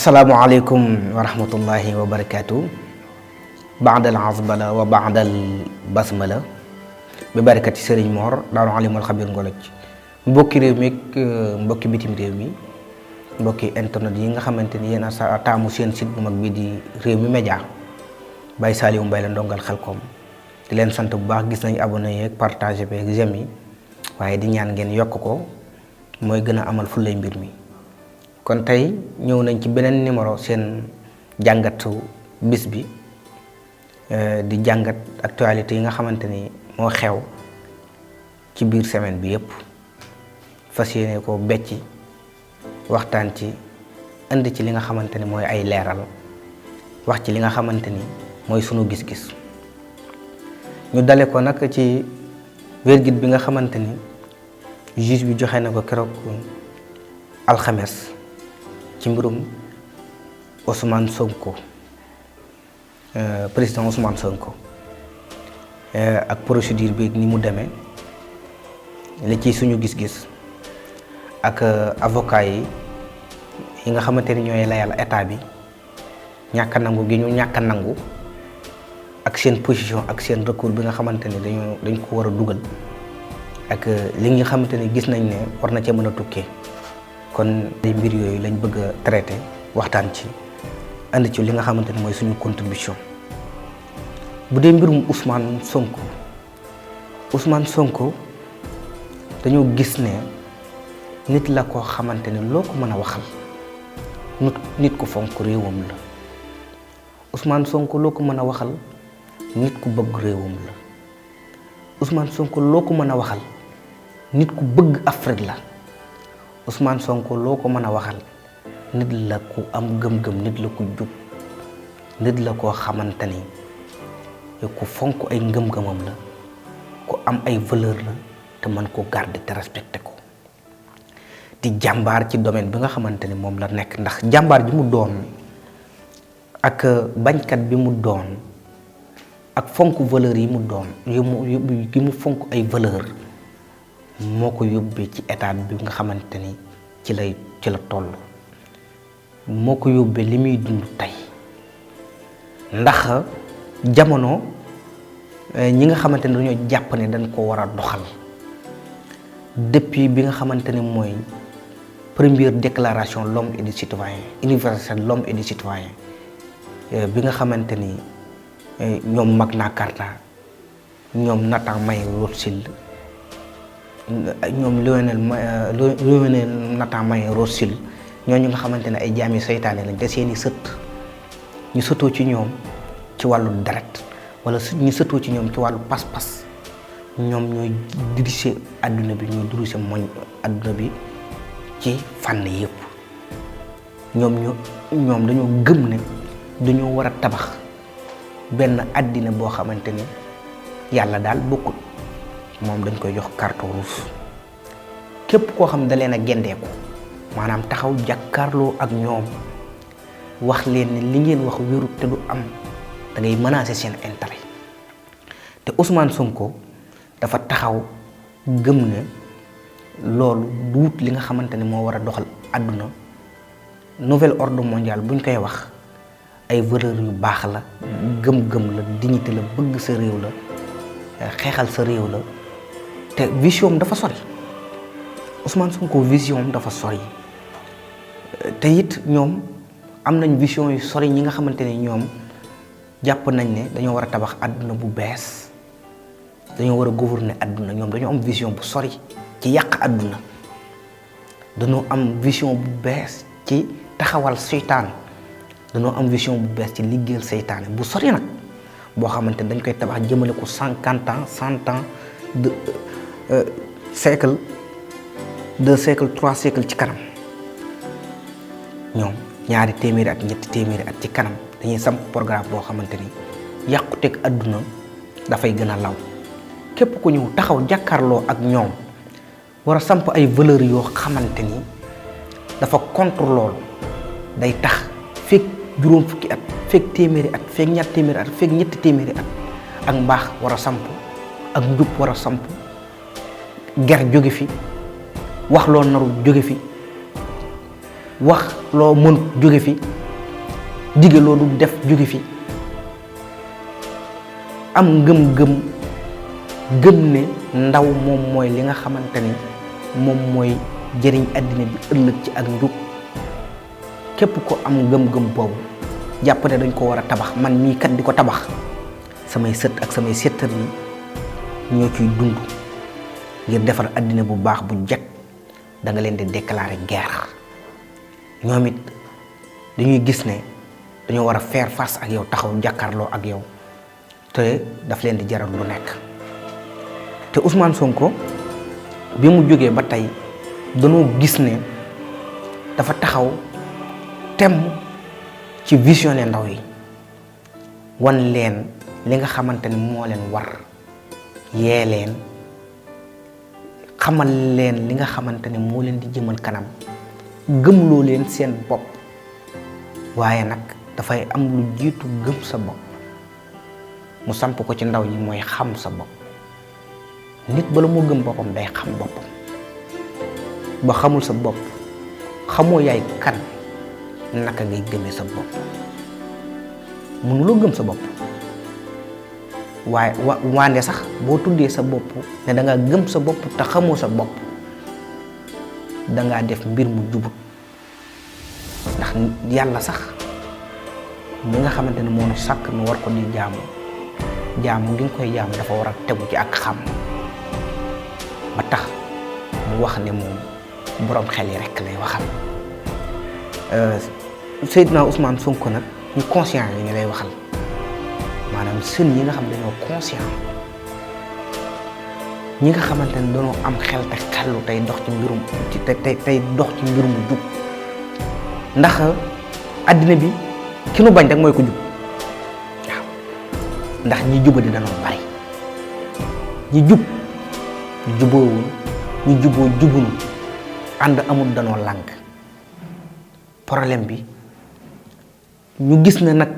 Assalamualaikum warahmatullahi wabarakatuh. Ba'dal azbala wa ba'dal basmala bi barakati Serigne Mor Daaru Alimul Xabir Ngoloj. Mbokki réew mi mbokki bitim réew mi mbokki internet yi nga xamanteni yéen a taamu seen site bu mag bi di Rewmi Média Baye Saliou Mbaye la ndongal Xelkom di leen sant bu baax gis nañ abonné yeeg partager beeg j'aime yi waaye di ñaan ngeen yokk ko mooy gën a amal fulay mbir mi. kon tey ñëw nañ ci beneen numéro seen jàngatu bis bi di jàngat actualité yi nga xamante ni moo xew ci biir semaine bi yépp fas yéene ko becci waxtaan ci indi ci li nga xamante ni mooy ay leeral wax ci li nga xamante ni mooy sunu gis-gis ñu dale ko nag ci verdict bi nga xamante ni juge bi joxe na ko keroog alxames ci mbirum Ousmane Sonko président Ousmane Sonko ak procédure bi ni mu demee li ci suñu gis-gis ak avocat yi nga xamante ni ñooy layal état bi ñàkk nangu gi ñu ñàkk nangu ak seen position ak seen recours bi nga xamante ni dañ ko war a dugal ak li nga xamante ni gis nañ ne war na cee mën a tukkee. kon ay mbir yooyu lañ bëgg a traité waxtaan ci andi ci li nga xamante ni mooy suñu contribution bu dee mbirum Ousmane Sonko dañoo gis ne nit la koo xamante ni loo ko mën a waxal nit ku fonk réewam la Ousmane Sonko loo ko mën a waxal nit ku bëgg réewam la Ousmane Sonko loo ko mën a waxal nit ku bëgg Afrique la Ousmane Sonko loo ko mën a waxal nit la ku am gëm-gëm nit la ku jub nit la koo xamante ni ku fonk ay ngëm-gëmam la ku am ay valeur la te mën ko garder te respecté ko di jàmbaar ci domaine bi nga xamante ni moom la nekk ndax jàmbaar ji mu doon ak bañkat bi mu doon ak fonk valeur yi mu doon yi mu fonk ay valeur moo ko yóbbee ci état bi nga xamante ni ci la toll moo ko yóbbee li muy dund tey ndax jamono ñi nga xamante ni dañoo jàpp ne dañ ko war a doxal depuis bi nga xamante ni mooy première déclaration l'homme et du citoyen universelle l'homme et du citoyen bi nga xamante ni ñoom Magna Carta ñoom Nathan May Rothschild ñoom Lionel Nathan May Rothschild ñooñu nga xamante ne ay jaami seytaane lañ te seeni sët ñu sëtoo ci ñoom ci wàllu deret wala ñu sëtoo ci ñoom ci wàllu pas-pas ñoom ñooy diriger adduna bi ñooy diriger adduna bi ci fànn yëpp ñoom dañoo gëm ne dañoo war a tabax benn àddina boo xamante ni yàlla daal bokkul moom dañ koy jox carte rouge képp koo xam da leen a gendeeku maanaam taxaw jàkkaarloo ak ñoom wax leen ne li ngeen wax wérut te du am da ngay menacer seen intérêt te Ousmane Sonko dafa taxaw gëm ne loolu duut li nga xamante ne moo war a doxal àdduna nouvel ordre mondial buñ koy wax ay valeurs yu baax la gëm-gëm la dignité la bëgg sa réew la xeexal sa réew la te vision dafa sori Ousmane Sonko vision dafa sori te it ñoom am nañ vision yu sori ñi nga xamante ne ñoom jàpp nañ ne dañoo war a tabax àdduna bu bees dañoo war a gouverner àdduna ñoom dañoo am vision bu sori ci yàq àdduna dañoo am vision bu bees ci taxawal seytaan dañoo am vision bu bees ci liggéeyal seytaane bu sori nag boo xamante ne dañ koy tabax jëmale ko 50 ans 100 ans de siècle 2 siècle 3 siècle ci kanam ñoom ñaari téeméeri at ñetti téeméeri at ci kanam dañuy samp programme boo xamante ni yàquteeg àdduna dafay gën a law képp ku ñëw taxaw jàkkaarloo ak ñoom war a samp ay valeurs yoo xamante ni dafa contre loolu day tax fekk juróom fukki at fekk téeméeri at fekk ñaar téeméeri at fekk ñetti téeméeri at ak mbaax war a samp ak njub war a samp ger jóge fi wax loo naru jóge fi wax loo mënut jóge fi dige loolu def jóge fi am ngëm-ngëm gëm ne ndaw moom mooy li nga xamante ni moom mooy jëriñ àddina bi ëllëg ci ak njub képp ko am ngëm-ngëm boobu jàpp ne dañ ko war a tabax man mii kat di ko tabax samay sët ak samay seetar yi ñoo ciy dund ngir defar àddina bu baax bu jag da nga leen di déclarer guerre ñoom it dañuy gis ne dañoo war a faire face ak yow taxaw jàkkaarloo ak yow te daf leen di jaral lu nekk te Ousmane Sonko bi mu jógee ba tey dañoo gis ne dafa taxaw temm ci visionné ndaw yi wan leen li nga xamante ni moo leen war yee leen xamal leen li nga xamante ni moo leen di jëmal kanam gëmloo leen seen bopp waaye nag dafay am lu jiitu gëm sa bopp mu samp ko ci ndaw ñi mooy xam sa bopp nit bala moo gëm boppam day xam boppam ba xamul sa bopp xamoo yaay kan naka ngay gëmee sa bopp mënuloo gëm sa bopp waaye waande sax boo tuddee sa bopp ne da ngaa gëm sa bopp te xamoo sa bopp dangaa def mbir mu jubut ndax yàlla sax mi nga xamante ne moo nu sàkk nu war ko di jaamu gi nga koy jaamu dafa war a tegu ci ak xam ba tax mu wax ne moom boroom xel yi rekk lay waxal Seydina Ousmane Sonko nag ñu conscient yi ñu lay waxal maanaam sën yi nga xam dañoo conscient ñi nga xamante ne dañoo am xel te xellu tey dox ci mbirum tey dox ci mbirum jub ndax àddina bi ki nu bañ rek mooy ko jub waaw ndax ñi jubadi dañoo bari ñi jub juboowul ñi juboo jubunu ànd amul danoo lànk problème bi ñu gis ne nag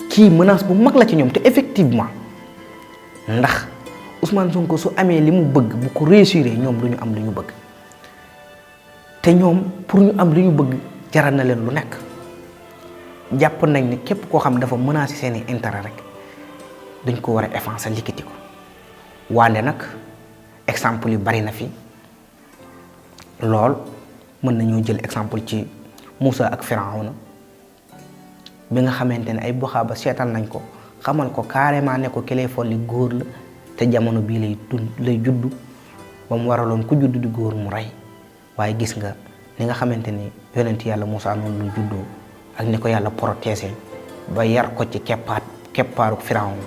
kii menace bu mag la ci ñoom te effectivement ndax Ousmane Sonko su amee li mu bëgg bu ko réussir ñoom du ñu am li ñu bëgg te ñoom pour ñu am li ñu bëgg jaral na leen lu nekk jàpp nañ ne képp koo xam dafa menacer seeni intérêt rek dañ ko war a effacer liquide ko waande nag exemple yu bari na fi lool mën nañoo jël exemple ci Moussa ak Firawna bi nga xamante ne ay buxaaba seetal nañ ko xamal ko carrément ne ko kilee folli góor la te jamono bii lay juddu ba mu waraloon ku juddu di góor mu rey waaye gis nga ni nga xamante ni yonent yàlla Moussa noonu lu juddoo ak ni ko yàlla protégé ba yar ko ci keppaaru Firawna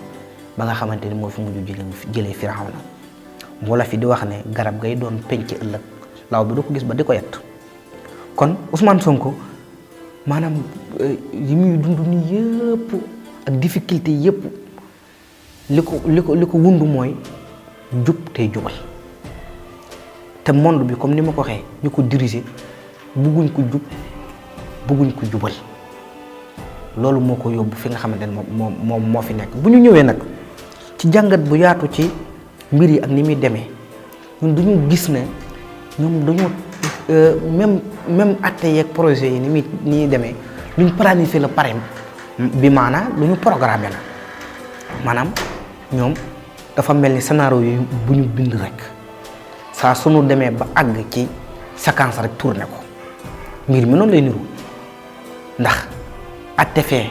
ba nga xamante ni moo fi mujj jëlee Firawna wala fi di wax ne garab gay doon penc ëllëg law bi du ko gis ba di ko yett kon Ousmane Sonko maanaam yi muy dund ni yëpp ak difficulté yëpp li ko wundu mooy jub tey jubal te monde bi comme ni ma ko waxee ñu ko diriger bugguñ ko jub bugguñ ko jubal loolu moo ko yóbbu fi nga xamante ne moom moo fi nekk bu ñu ñëwee nag ci jàngat bu yaatu ci mbir yi ak ni muy demee ñun duñu gis ne ñoom dañoo même atte yeeg projet yi ni muy demee luñ planifier la pare bi maanaam lu ñu programmé la maanaam ñoom dafa mel ni scénario yi bu ñu bind rek saa sunu demee ba àgg ci séquence rek tourné ko mbir mi noonu lay niru ndax atte fee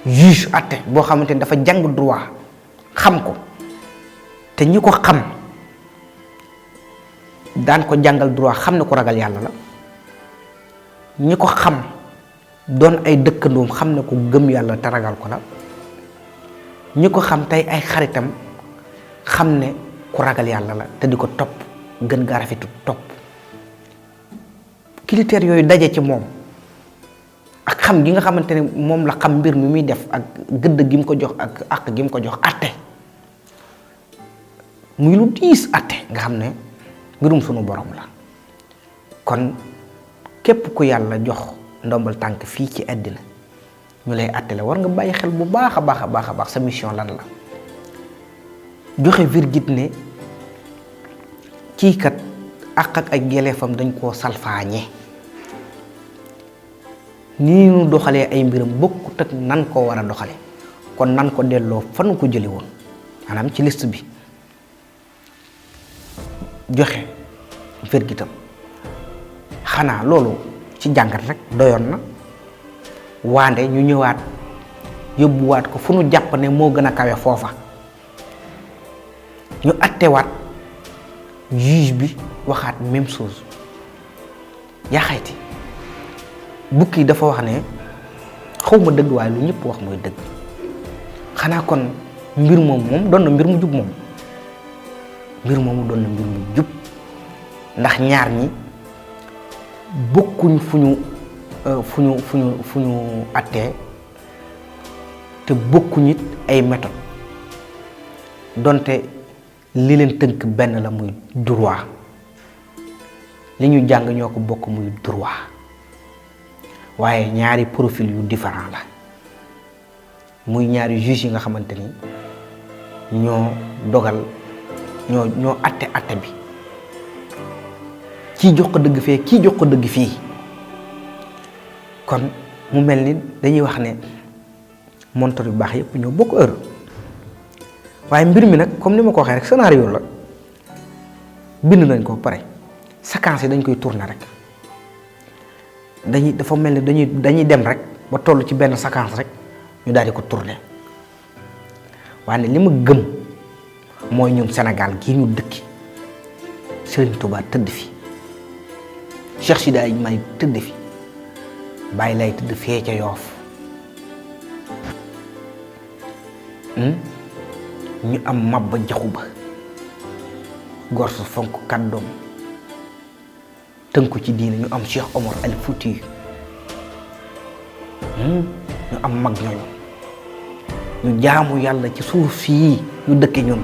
juge atte boo xamante ni dafa jàng droit xam ko te ñi ko xam daan ko jàngal droit xam ne ko ragal yàlla la ñi ko xam doon ay dëkkandoom xam ne ko gëm yàlla te ragal ko la ñi ko xam tey ay xaritam xam ne ku ragal yàlla la te di ko topp gën gaa rafetu topp critères yooyu daje ci moom ak xam gi nga xamante ne moom la xam mbir mi muy def ak gëdd gi mu ko jox ak àq gi mu ko jox atte muy lu diis atte nga xam ne mbirum sunu borom la kon képp ku yàlla jox ndombal tànk fii ci àddina ñu lay attale war nga bàyyi xel bu baax a baax sa mission lan la joxe verdict ne kii kat àq ak ay geleefam dañ koo salfaañe nii ñu doxalee ay mbiram bokkut ak nan ko war a doxale kon nan ko delloo fan ko jëli woon maanaam ci liste bi joxe verditam xanaa loolu ci jàngat rek doyoon na waande ñu ñëwaat yóbbuwaat ko fu nu jàpp ne moo gën a kawe foofa ñu attewaat juge bi waxaat même chose yaa xayti bukki dafa wax ne xawma dëgg waaye lu ñëpp wax mooy dëgg xanaa kon mbir moom doon na mbir mu jub moom mbir moomu doon na mbir mu jub ndax ñaar ñi bokkuñ fu ñu attee te bokkuñ it ay méthode donte li leen tënk benn la muy droit li ñu jàng ñoo ko bokk muy droit waaye ñaari profil yu différent la muy ñaari juge yi nga xamante ni ñoo dogal ñoo atte bi kii jox ko dëgg fee kii jox ko dëgg fii kon mu mel ni dañuy wax ne montor yu baax yëpp ñoo bokk heure waaye mbir mi nag comme ni ma ko waxee rek scénario la bind nañ ko pare séquence yi dañ koy tourner rek dafa mel ni dañuy dem rek ba toll ci benn séquence rek ñu daal di ko tourner waaye li ma gëm mooy ñun Sénégal gii ñu dëkki Serigne Touba tëdd fi Cheikh Sidi Hadji Malick tëdd fi Baye Lay tëdd fee ca Yoof ñu am Maba Jaxu Ba gor su fonk kàddoom tënku ci diine ñu am Cheikh Omar Al Fouti ñu am mag ñooñu ñu jaamu yàlla ci suuf fii ñu dëkke ñun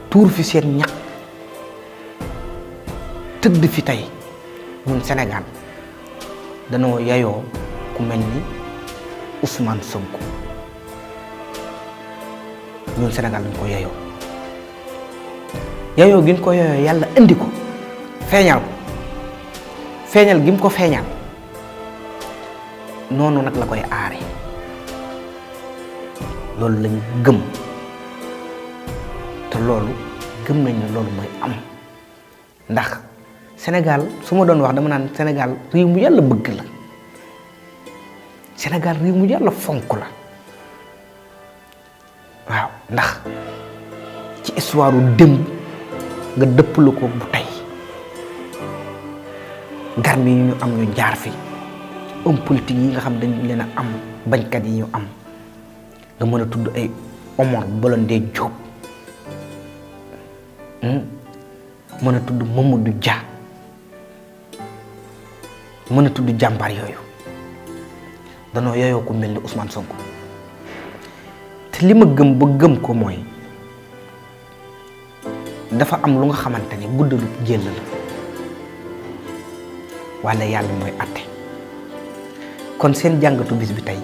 tuur fi seen ñaq tëdd fi tey ñun Sénégal danoo yayoo ku mel ni Ousmane Sonko ñun Sénégal dañ ko yayoo gi ñu ko yayoo yàlla indi ko feeñal gi mu ko feeñal noonu nag la koy aare loolu lañu gëm te loolu gëm nañ ne loolu mooy am ndax Sénégal su ma doon wax dama naan Sénégal réew mu yàlla bëgg la Sénégal réew mu yàlla fonk la waaw ndax ci histoire u démb nga dëppale ko bu tey garmi yi ñu am ñu jaar fi homme politique yi nga xam dañ leen a am bañkat yi ñu am nga mën a tudd ay Omar Blondin Diop mën a tudd Mamadou Dia mën a tudd jàmbaar yooyu danoo yooyoo ko mel ni Ousmane Sonko te li ma gëm ba gëm ko mooy dafa am lu nga xamante ni guddalu jël la walla yàlla mooy àtte kon seen jàngatu bis bi tey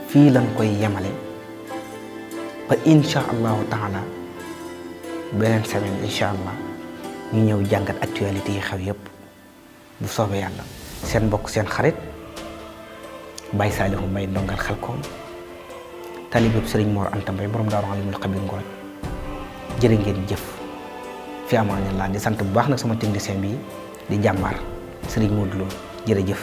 fii lañ koy yemale ba insha allahu taala beneen semaine insha allah ñu ñëw jàngat actualité yi xew yépp bu soobee yàlla seen mbokk seen xarit Baye Saliou Mbaye ndongal Xelkom talibeb Serigne Mor Anta Mbaye borom Daaru Alimul Xabir Ngor jërë ngeen jëf fi amaanillah di sant bu baax nag sama technicien bi di jàmbaar Serigne Modou Lo jërëjëf